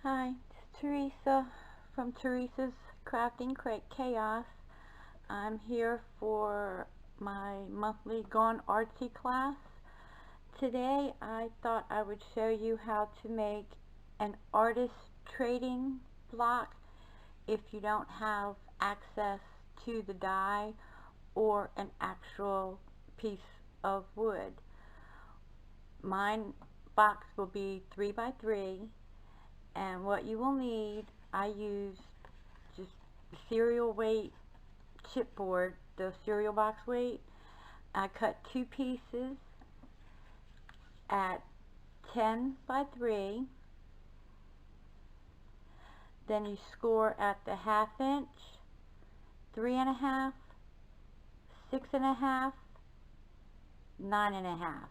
Hi, it's Teresa from Teresa's Crafting Chaos. I'm here for my monthly Gone Artsy class. Today I thought I would show you how to make an artist trading block if you don't have access to the die or an actual piece of wood. Mine box will be 3 by 3. And what you will need, I use just cereal weight chipboard, the cereal box weight. I cut 2 pieces at 10 by 3. Then you score at the 1/2 inch, 3 1/2, 6 1/2, 9 1/2.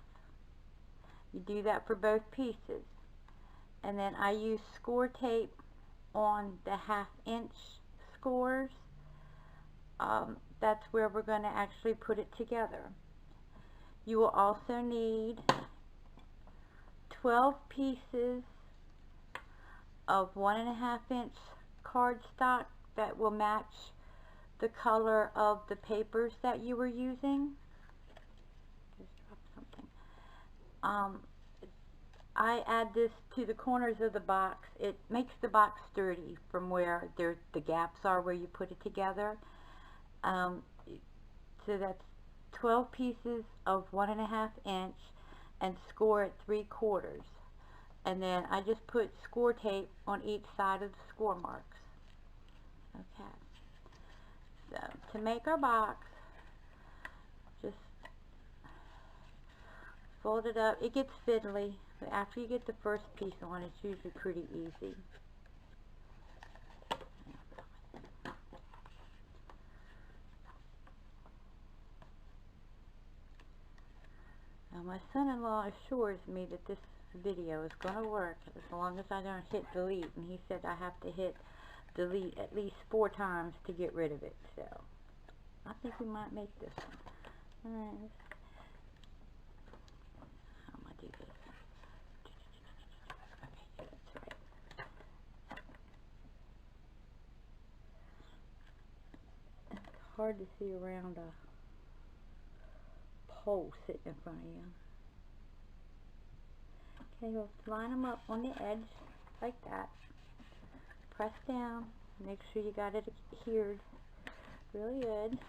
You do that for both pieces. And then I use Scor Tape on the 1/2 inch scores. That's where we're going to actually put it together. You will also need 12 pieces of 1 1/2 inch cardstock that will match the color of the papers that you were using. Just drop something. I add this to the corners of the box. It makes the box sturdy from where the gaps are where you put it together. So that's 12 pieces of 1 1/2 inch and score at 3/4. And then I just put Scor Tape on each side of the score marks. Okay. So to make our box, just fold it up. It gets fiddly, but after you get the first piece on, it's usually pretty easy. Now my son-in-law assures me that this video is going to work as long as I don't hit delete, and he said I have to hit delete at least 4 times to get rid of it, so I think we might make this one. Alright, how am I do this? Okay, that's right. It's hard to see around a pole sitting in front of you. Okay, we'll line them up on the edge like that. Press down. Make sure you got it adhered really good.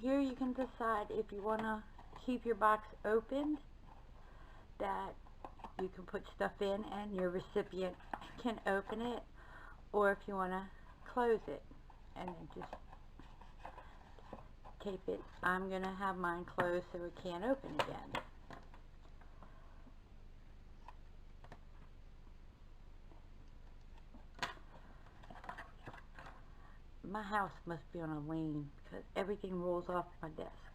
Here you can decide if you want to keep your box open, that you can put stuff in and your recipient can open it, or if you want to close it and then just tape it. I'm going to have mine closed so it can't open again. My house must be on a lane because everything rolls off my desk.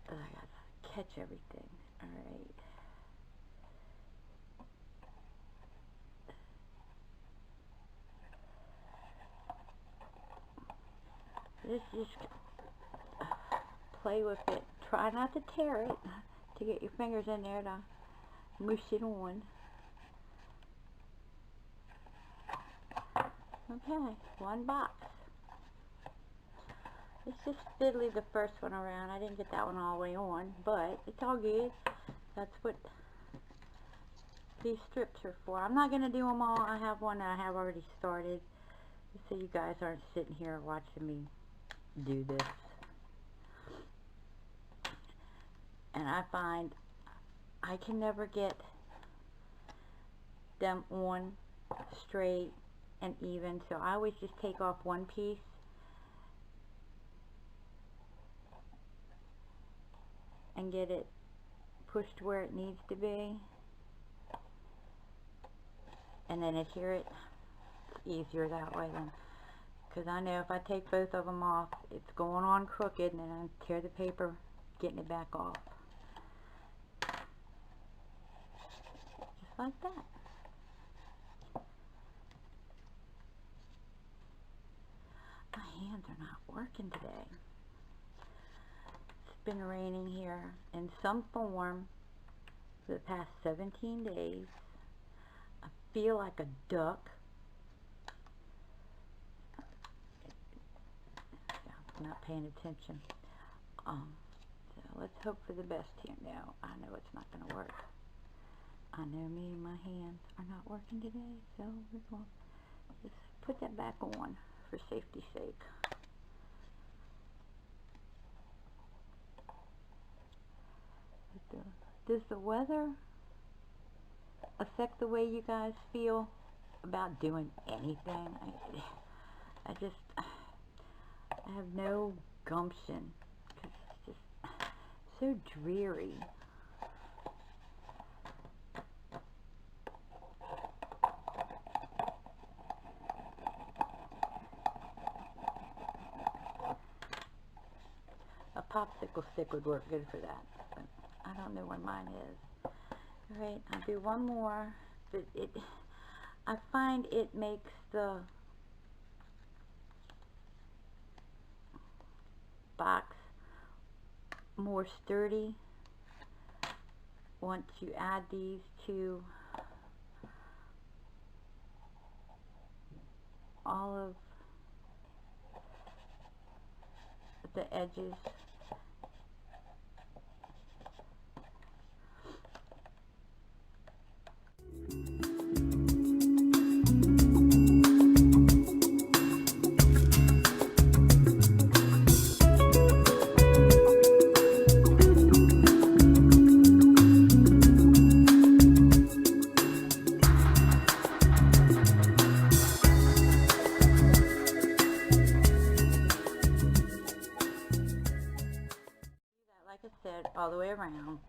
I got catch everything. Alright. Just play with it. Try not to tear it, to get your fingers in there to mush it on. Okay, one box. It's just fiddly the first one around. I didn't get that one all the way on, but it's all good. That's what these strips are for. I'm not going to do them all. I have one that I have already started, so you guys aren't sitting here watching me do this. And I find I can never get them on straight and even, so I always just take off one piece and get it pushed where it needs to be, and then adhere it. It's easier that way then, because I know if I take both of them off, it's going on crooked, and then I tear the paper getting it back off. Just like that. My hands are not working today. It's been raining here in some form for the past 17 days. I feel like a duck. I'm not paying attention. So let's hope for the best here. No, I know it's not going to work. I know me and my hands are not working today, so we're going to just put that back on for safety's sake. Does the weather affect the way you guys feel about doing anything? I have no gumption, because it's just so dreary. A popsicle stick would work good for that, but I don't know where mine is. Alright, I'll do one more, but I find it makes the box more sturdy once you add these to all of the edges. All the way around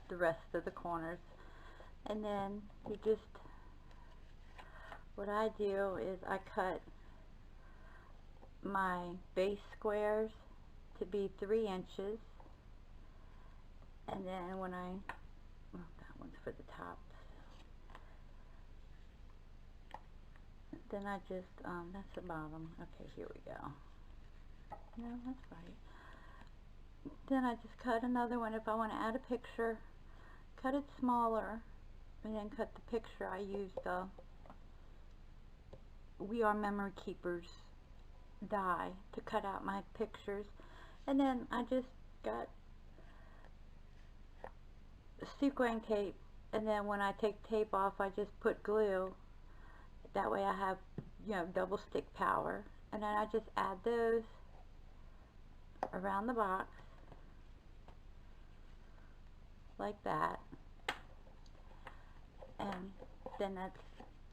the rest of the corners, and then you just, what I do is I cut my base squares to be 3 inches, and then when well, that one's for the top, then I just that's the bottom. Okay, here we go. No, that's right. Then I just cut another one. If I want to add a picture, cut it smaller, and then cut the picture. I use the We Are Memory Keepers die to cut out my pictures. And then I just got sequin tape, and then when I take tape off, I just put glue. That way I have, you know, double stick power. And then I just add those around the box like that, and then that's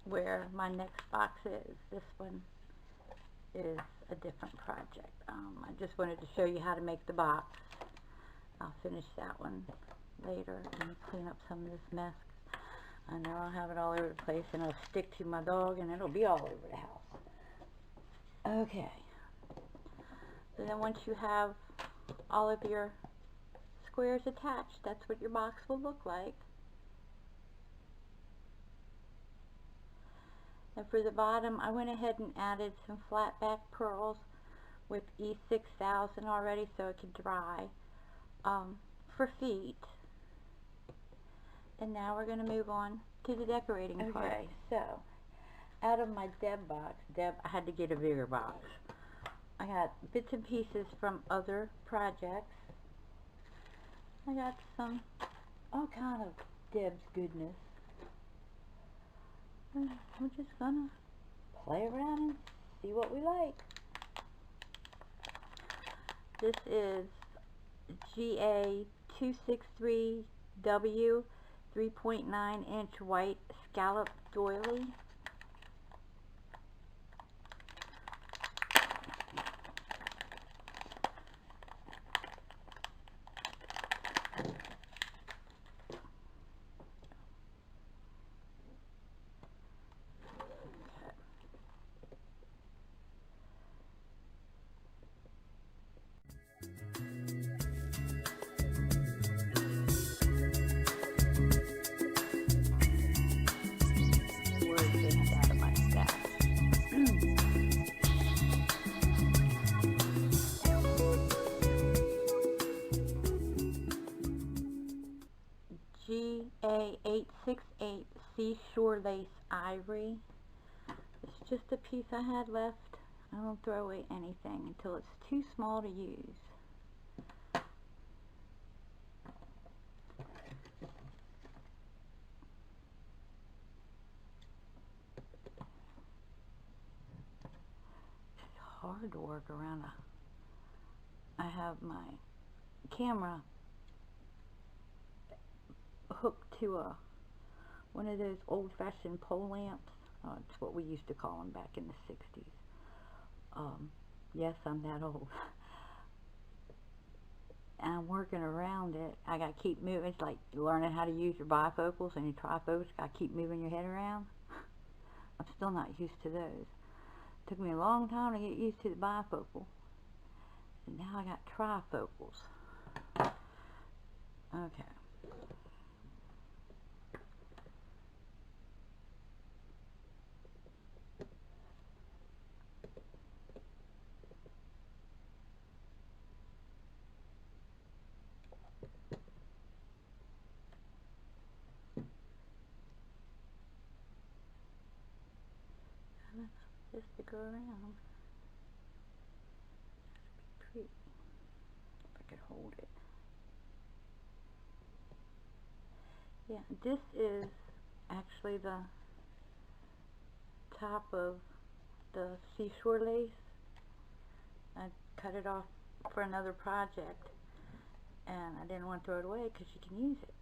where my next box is. This one is a different project. I just wanted to show you how to make the box. I'll finish that one later. Let me clean up some of this mess. I know I'll have it all over the place, and it'll stick to my dog, and it'll be all over the house. Okay, so then once you have all of your squares attached. That's what your box will look like. And for the bottom, I went ahead and added some flat back pearls with E6000 already so it could dry for feet. And now we're going to move on to the decorating part. Okay, so out of my Deb box, I had to get a bigger box. I got bits and pieces from other projects. I got some all kind of Deb's goodness. We're just gonna play around and see what we like. This is GA263W 3.9-inch white scalloped doily. GA868 Seashore Lace Ivory. It's just a piece I had left. I don't throw away anything until it's too small to use. It's hard to work around I have my camera hooked to one of those old-fashioned pole lamps. It's what we used to call them back in the 60s. Yes, I'm that old. And I'm working around it. I gotta keep moving. It's like learning how to use your bifocals and your trifocals. Gotta keep moving your head around. I'm still not used to those. Took me a long time to get used to the bifocal. And now I got trifocals. Okay. Just to go around. Pretty. If I could hold it. Yeah, this is actually the top of the seashore lace. I cut it off for another project, and I didn't want to throw it away because you can use it.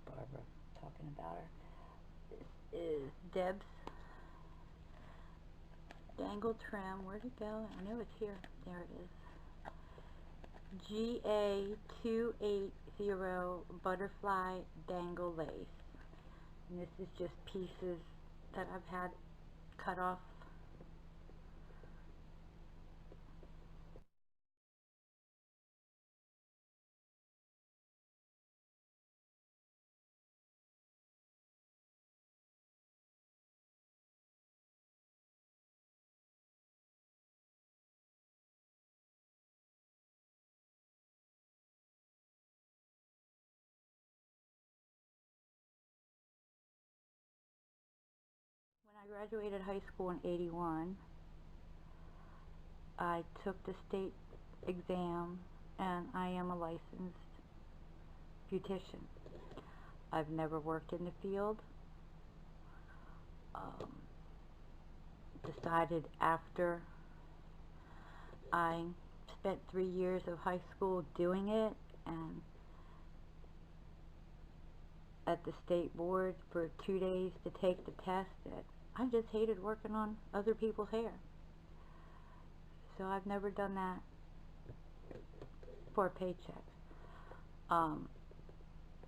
Barbara, talking about her. This is Deb's Dangle trim. Where'd it go? I know it's here. There it is. GA280 Butterfly Dangle Lace. And this is just pieces that I've had cut off. When I graduated high school in '81, I took the state exam and I am a licensed beautician. I've never worked in the field. Decided after I spent 3 years of high school doing it, and at the state board for 2 days to take the test, that I just hated working on other people's hair. So I've never done that for a paycheck.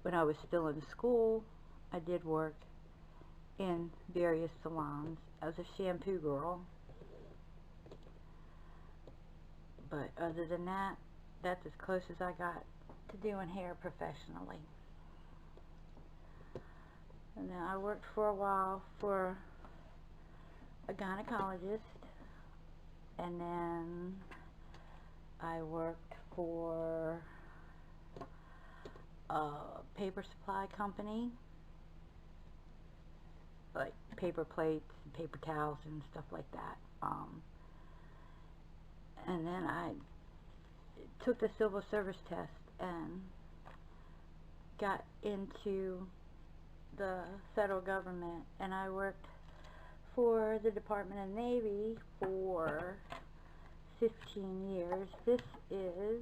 When I was still in school, I did work in various salons as a shampoo girl. But other than that, that's as close as I got to doing hair professionally. And then I worked for a while for a gynecologist, and then I worked for a paper supply company, like paper plates and paper towels and stuff like that. And then I took the civil service test and got into the federal government, and I worked for the Department of Navy for 15 years. This is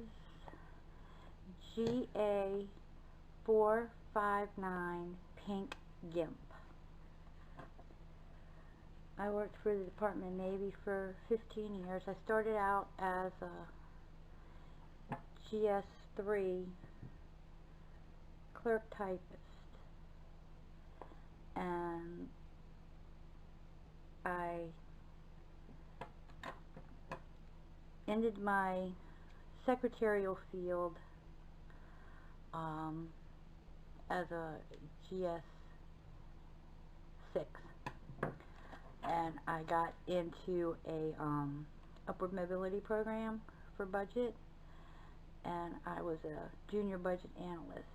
GA 459 Pink Gimp. I worked for the Department of Navy for 15 years. I started out as a GS3 clerk typist, and I ended my secretarial field as a GS6, and I got into a upward mobility program for budget, and I was a junior budget analyst.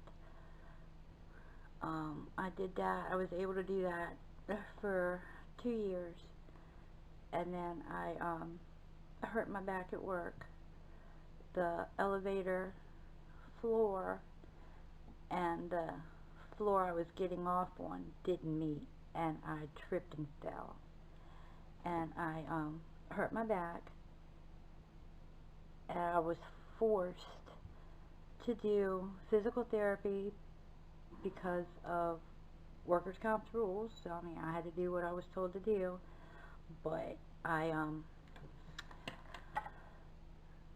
I did that. I was able to do that for 2 years, and then I hurt my back at work. The elevator floor and the floor I was getting off on didn't meet, and I tripped and fell, and I hurt my back, and I was forced to do physical therapy because of workers' comp rules. So I mean, I had to do what I was told to do, but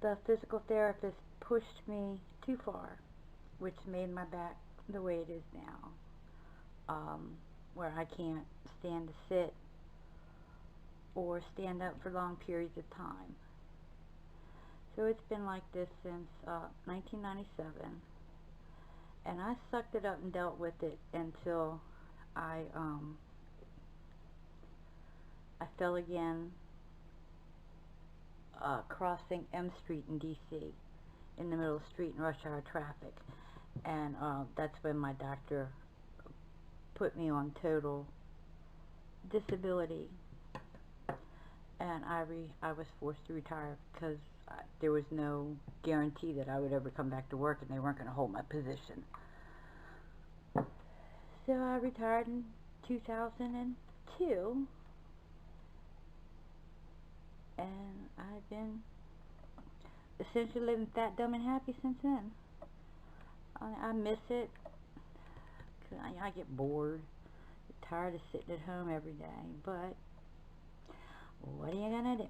the physical therapist pushed me too far, which made my back the way it is now, where I can't stand to sit or stand up for long periods of time. So it's been like this since 1997, and I sucked it up and dealt with it until I fell again crossing M Street in DC, in the middle of the street in rush hour traffic, and that's when my doctor put me on total disability, and I was forced to retire because there was no guarantee that I would ever come back to work, and they weren't going to hold my position. So I retired in 2002, and I've been essentially living fat, dumb, and happy since then. I miss it, because I get bored, get tired of sitting at home every day, but what are you gonna do?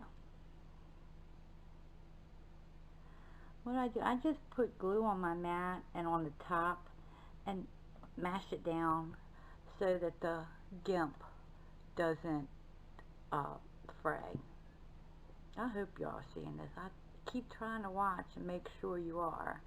What do? I just put glue on my mat and on the top and mash it down so that the Gimp doesn't fray. I hope y'all are seeing this. I keep trying to watch and make sure you are.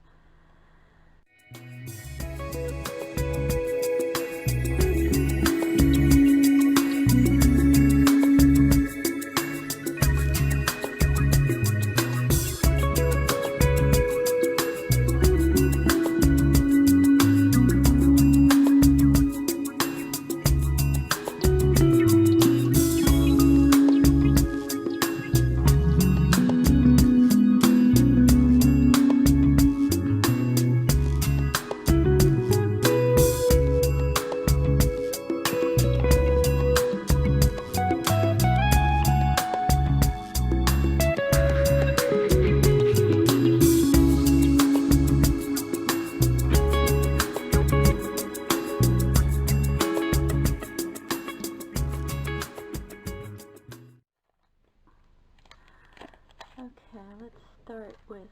Okay, let's start with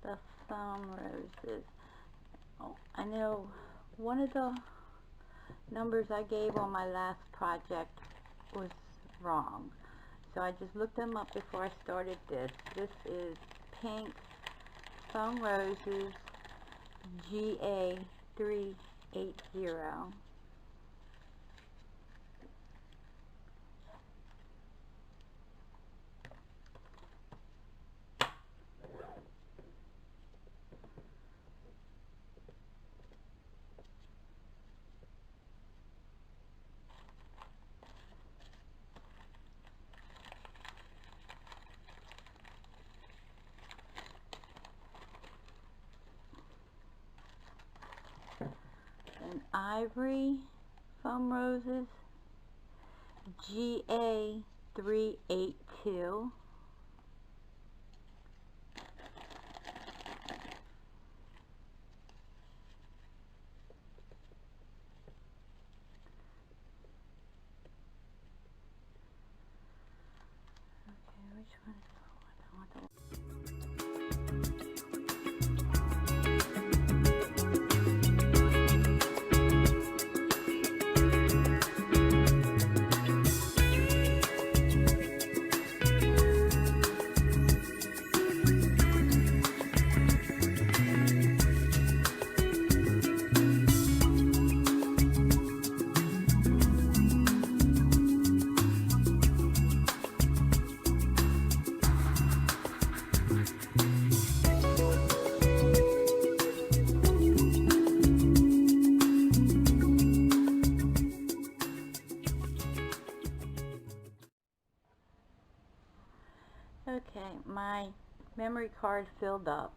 the foam roses. Oh, I know one of the numbers I gave on my last project was wrong, so I just looked them up before I started this. This is pink foam roses GA380. And Ivory foam roses GA382. Okay, which one is the one I want to? Okay, my memory card filled up,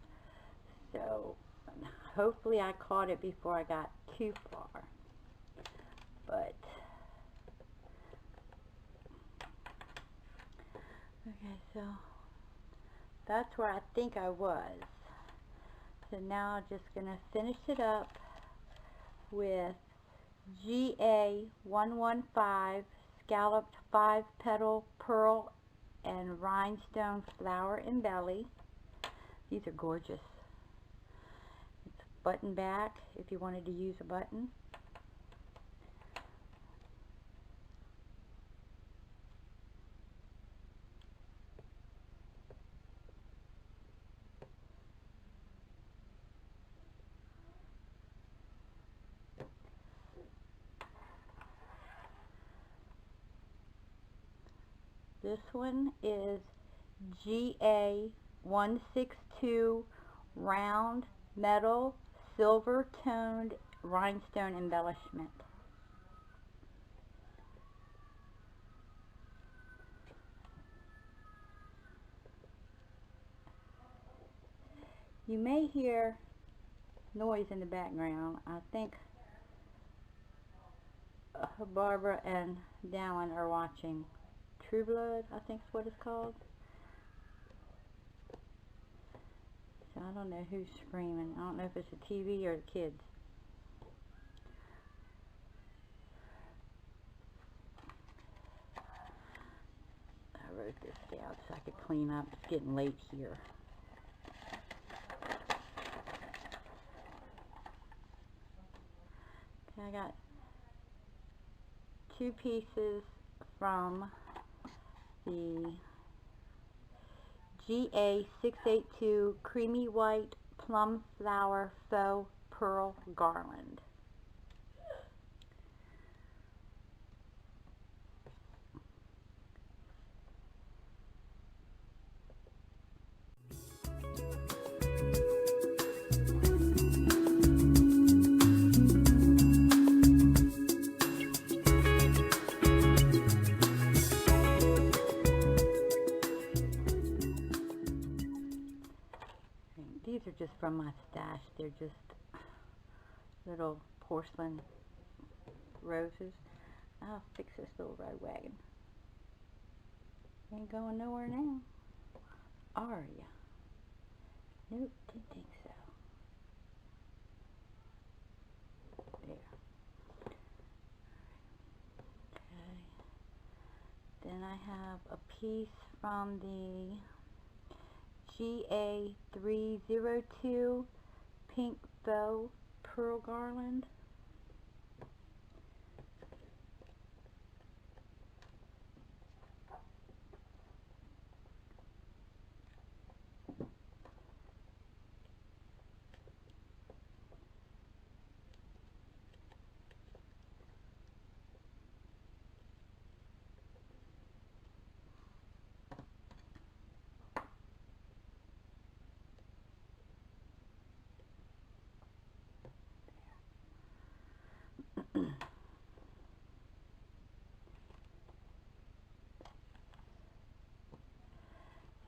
so hopefully I caught it before I got too far. But okay, so that's where I think I was. So now I'm just gonna finish it up with GA115 Scalloped 5-petal pearl and Rhinestone flower Embellie. These are gorgeous. It's button back if you wanted to use a button. This one is GA162 round metal silver toned rhinestone embellishment. You may hear noise in the background. I think Barbara and Dallin are watching True Blood, I think is what it's called. So I don't know who's screaming. I don't know if it's the TV or the kids. I wrote this down so I could clean up. It's getting late here. Okay, I got 2 pieces from the GA682 Creamy White Plum Flower Faux Pearl Garland. These are just from my stash. They're just little porcelain roses. I'll fix this little road wagon. Ain't going nowhere now. Are ya? Nope, didn't think so. There. Okay. Then I have a piece from the GA302 Pink Faux Pearl Garland.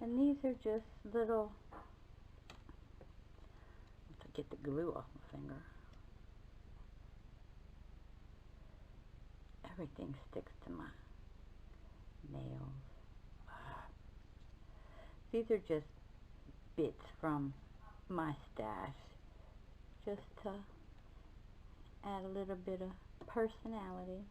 And these are just little, to get the glue off my finger. Everything sticks to my nails. These are just bits from my stash, just to add a little bit of personality.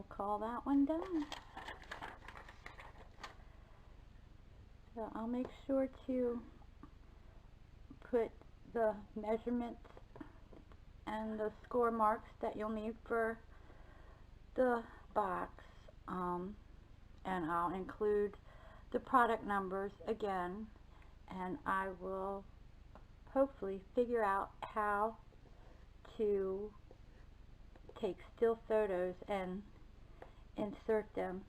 Call that one done. So I'll make sure to put the measurements and the score marks that you'll need for the box, and I'll include the product numbers again, and I will hopefully figure out how to take still photos and insert them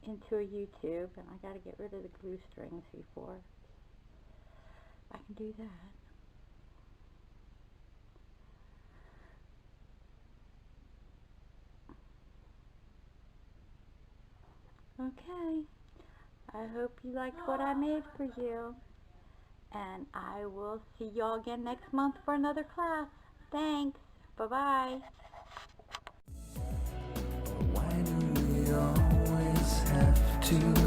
into a YouTube, and I gotta get rid of the glue strings before I can do that. Okay, I hope you liked what I made for you, and I will see y'all again next month for another class. Thanks, bye-bye. Always have to